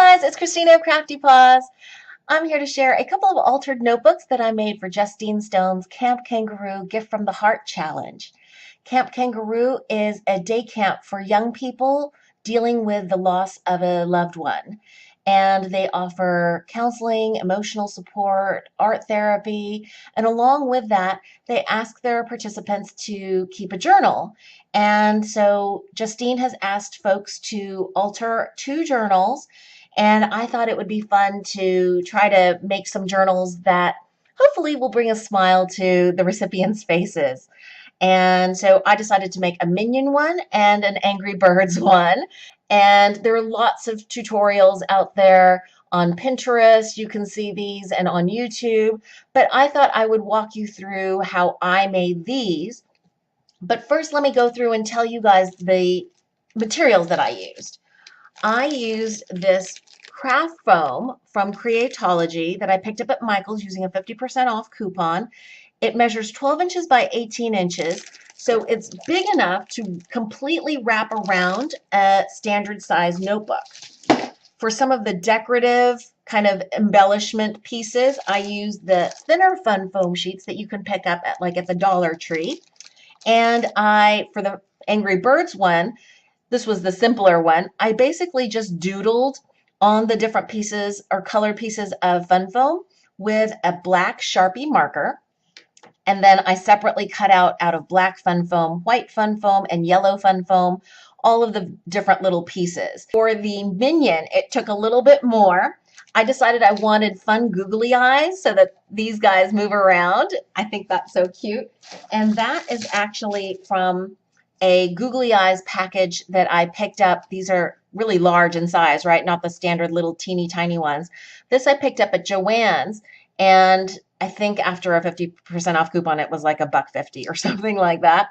guys, it's Christina of CraftyPaws. I'm here to share a couple of altered notebooks that I made for Justine Stone's Camp Kangaroo Gift from the Heart Challenge. Camp Kangaroo is a day camp for young people dealing with the loss of a loved one. And they offer counseling, emotional support, art therapy, and along with that, they ask their participants to keep a journal. And so Justine has asked folks to alter 2 journals, and I thought it would be fun to try to make some journals that hopefully will bring a smile to the recipients' faces. And so I decided to make a Minion one and an Angry Birds one. And there are lots of tutorials out there on Pinterest. You can see these and on YouTube. But I thought I would walk you through how I made these. But first, let me go through and tell you guys the materials that I used. I used this craft foam from Creatology that I picked up at Michael's using a 50% off coupon. It measures 12 inches by 18 inches, so it's big enough to completely wrap around a standard size notebook. For some of the decorative kind of embellishment pieces, I used the thinner fun foam sheets that you can pick up at the Dollar Tree. And for the Angry Birds one, this was the simpler one, I basically just doodled on the different pieces or colored pieces of fun foam with a black Sharpie marker. And then I separately cut out of black fun foam, white fun foam, and yellow fun foam, all of the different little pieces. For the Minion, it took a little bit more. I decided I wanted fun googly eyes so that these guys move around. I think that's so cute. And that is actually from a googly eyes package that I picked up. These are really large in size, right? Not the standard little teeny tiny ones. This I picked up at Joann's, and I think after a 50% off coupon, it was like $1.50 or something like that.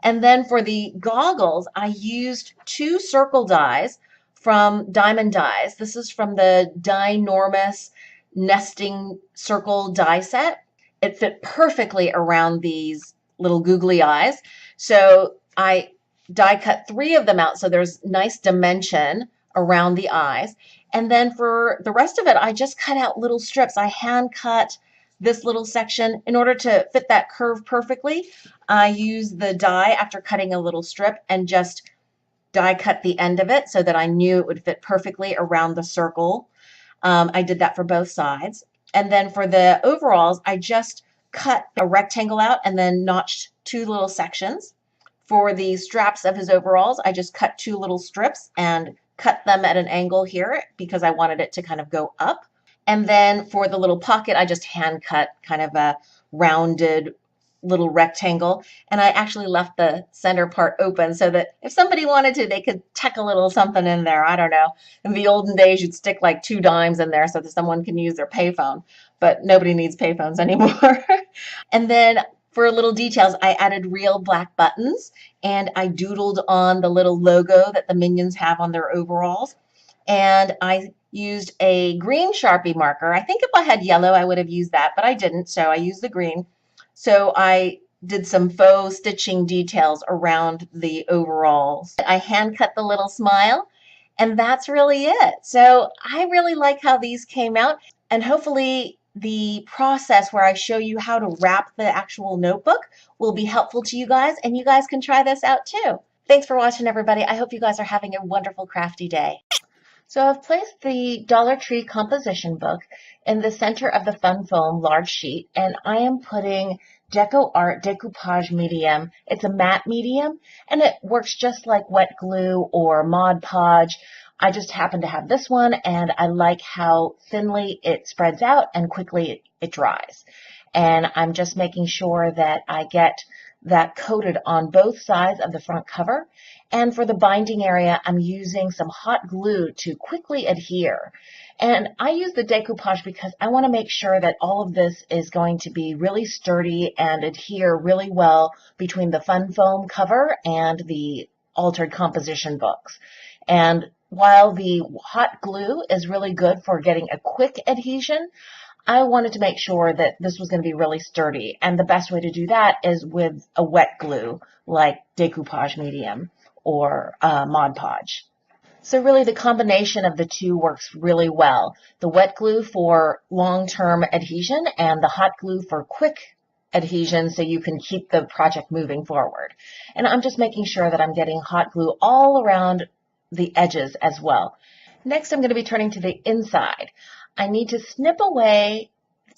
And then for the goggles, I used 2 circle dies from Diamond Dies. This is from the Dynormous nesting circle die set. It fit perfectly around these little googly eyes. So I die cut 3 of them out so there's nice dimension around the eyes. And then for the rest of it, I just cut out little strips. I hand cut this little section in order to fit that curve perfectly. I used the die after cutting a little strip and just die cut the end of it so that I knew it would fit perfectly around the circle. I did that for both sides. And then for the overalls, I just cut a rectangle out and then notched 2 little sections. For the straps of his overalls, I just cut 2 little strips and cut them at an angle here because I wanted it to kind of go up. And then for the little pocket, I just hand cut kind of a rounded little rectangle. And I actually left the center part open so that if somebody wanted to, they could tuck a little something in there. I don't know. In the olden days, you'd stick like 2 dimes in there so that someone can use their payphone, but nobody needs payphones anymore. And then for little details, I added real black buttons, and I doodled on the little logo that the Minions have on their overalls. And I used a green Sharpie marker. I think if I had yellow, I would have used that, but I didn't, so I used the green. So I did some faux stitching details around the overalls. I hand cut the little smile, and that's really it. So I really like how these came out, and hopefully the process where I show you how to wrap the actual notebook will be helpful to you guys, and you guys can try this out too. Thanks for watching, everybody. I hope you guys are having a wonderful crafty day. So I've placed the Dollar Tree composition book in the center of the fun foam large sheet, and I am putting Deco Art Decoupage Medium. It's a matte medium, and it works just like wet glue or Mod Podge. I just happen to have this one, and I like how thinly it spreads out and quickly it dries. And I'm just making sure that I get that coated on both sides of the front cover. And for the binding area, I'm using some hot glue to quickly adhere. And I use the decoupage because I want to make sure that all of this is going to be really sturdy and adhere really well between the fun foam cover and the altered composition books. And while the hot glue is really good for getting a quick adhesion, I wanted to make sure that this was going to be really sturdy. And the best way to do that is with a wet glue like Decoupage Medium or Mod Podge. So really the combination of the two works really well. The wet glue for long-term adhesion and the hot glue for quick adhesion so you can keep the project moving forward. And I'm just making sure that I'm getting hot glue all around the edges as well. Next, I'm going to be turning to the inside. I need to snip away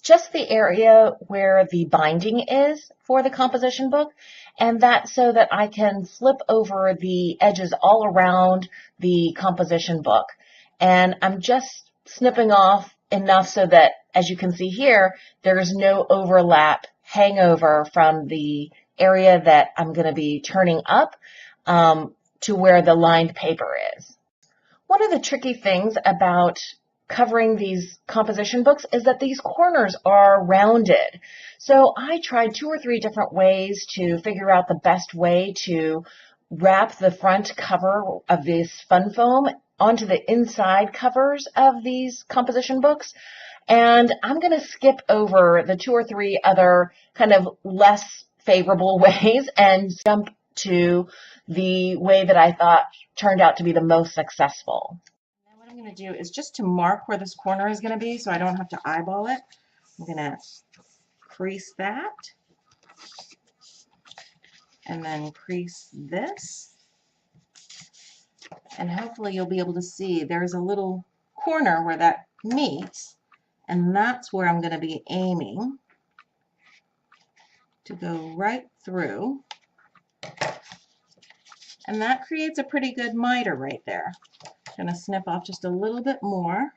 just the area where the binding is for the composition book, and that's so that I can flip over the edges all around the composition book. And I'm just snipping off enough so that, as you can see here, there's no overlap hangover from the area that I'm going to be turning up to where the lined paper is. One of the tricky things about covering these composition books is that these corners are rounded. So I tried 2 or 3 different ways to figure out the best way to wrap the front cover of this fun foam onto the inside covers of these composition books. And I'm going to skip over the 2 or 3 other kind of less favorable ways and jump to the way that I thought turned out to be the most successful. Now what I'm going to do is just to mark where this corner is going to be so I don't have to eyeball it. I'm going to crease that and then crease this. And hopefully you'll be able to see there's a little corner where that meets, and that's where I'm going to be aiming to go right through. And that creates a pretty good miter right there. I'm going to snip off just a little bit more.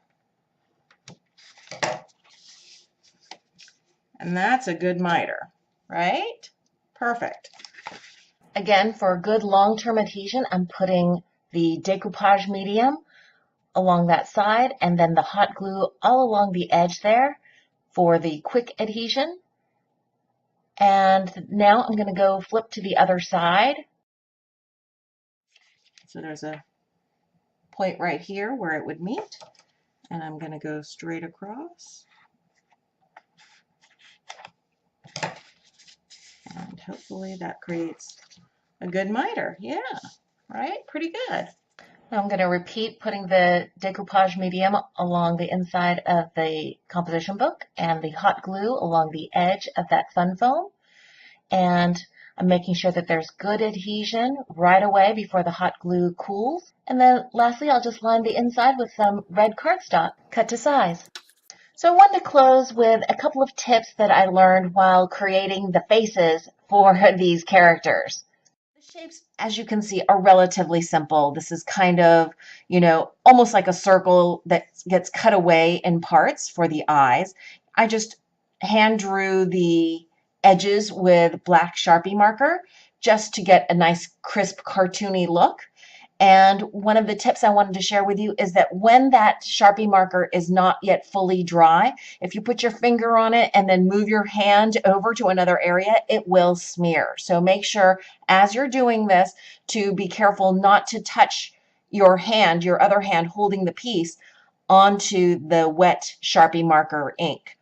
And that's a good miter, right? Perfect. Again, for good long-term adhesion, I'm putting the decoupage medium along that side and then the hot glue all along the edge there for the quick adhesion. And now I'm going to go flip to the other side. So there's a point right here where it would meet, and I'm going to go straight across. And hopefully that creates a good miter. Yeah, right? Pretty good. Now I'm going to repeat putting the decoupage medium along the inside of the composition book and the hot glue along the edge of that fun foam. And I'm making sure that there's good adhesion right away before the hot glue cools. And then lastly, I'll just line the inside with some red cardstock cut to size. So I wanted to close with a couple of tips that I learned while creating the faces for these characters. The shapes, as you can see, are relatively simple. This is kind of, almost like a circle that gets cut away in parts for the eyes. I just hand drew the edges with black Sharpie marker just to get a nice crisp cartoony look. And one of the tips I wanted to share with you is that when that Sharpie marker is not yet fully dry, if you put your finger on it and then move your hand over to another area, it will smear. So make sure as you're doing this to be careful not to touch your hand, your other hand holding the piece, onto the wet Sharpie marker ink.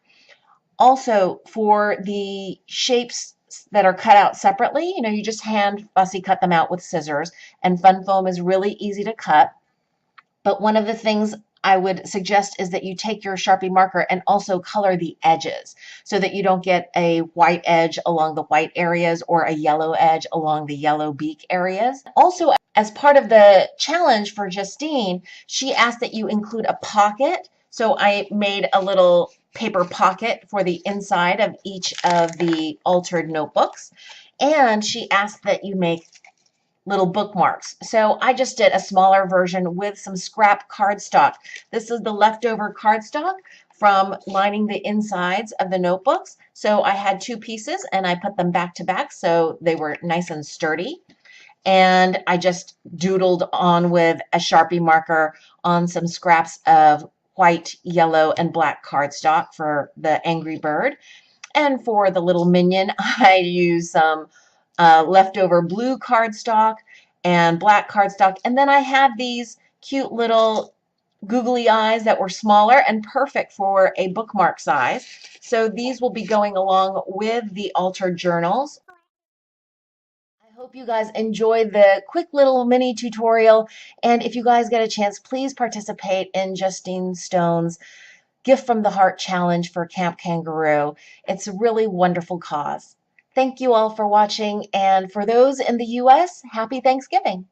Also, for the shapes that are cut out separately, you just hand fussy cut them out with scissors, and fun foam is really easy to cut. But one of the things I would suggest is that you take your Sharpie marker and also color the edges so that you don't get a white edge along the white areas or a yellow edge along the yellow beak areas. Also, as part of the challenge for Justine, she asked that you include a pocket. So I made a little paper pocket for the inside of each of the altered notebooks. And she asked that you make little bookmarks. So I just did a smaller version with some scrap cardstock. This is the leftover cardstock from lining the insides of the notebooks. So I had 2 pieces and I put them back to back so they were nice and sturdy. And I just doodled on with a Sharpie marker on some scraps of white, yellow, and black cardstock for the angry bird. And for the little minion, I used some leftover blue cardstock and black cardstock. And then I had these cute little googly eyes that were smaller and perfect for a bookmark size. So these will be going along with the altered journals. Hope you guys enjoyed the quick little mini tutorial. And if you guys get a chance, please participate in Justine Stone's Gift from the Heart Challenge for Camp Kangaroo. It's a really wonderful cause. Thank you all for watching. And for those in the US, happy Thanksgiving.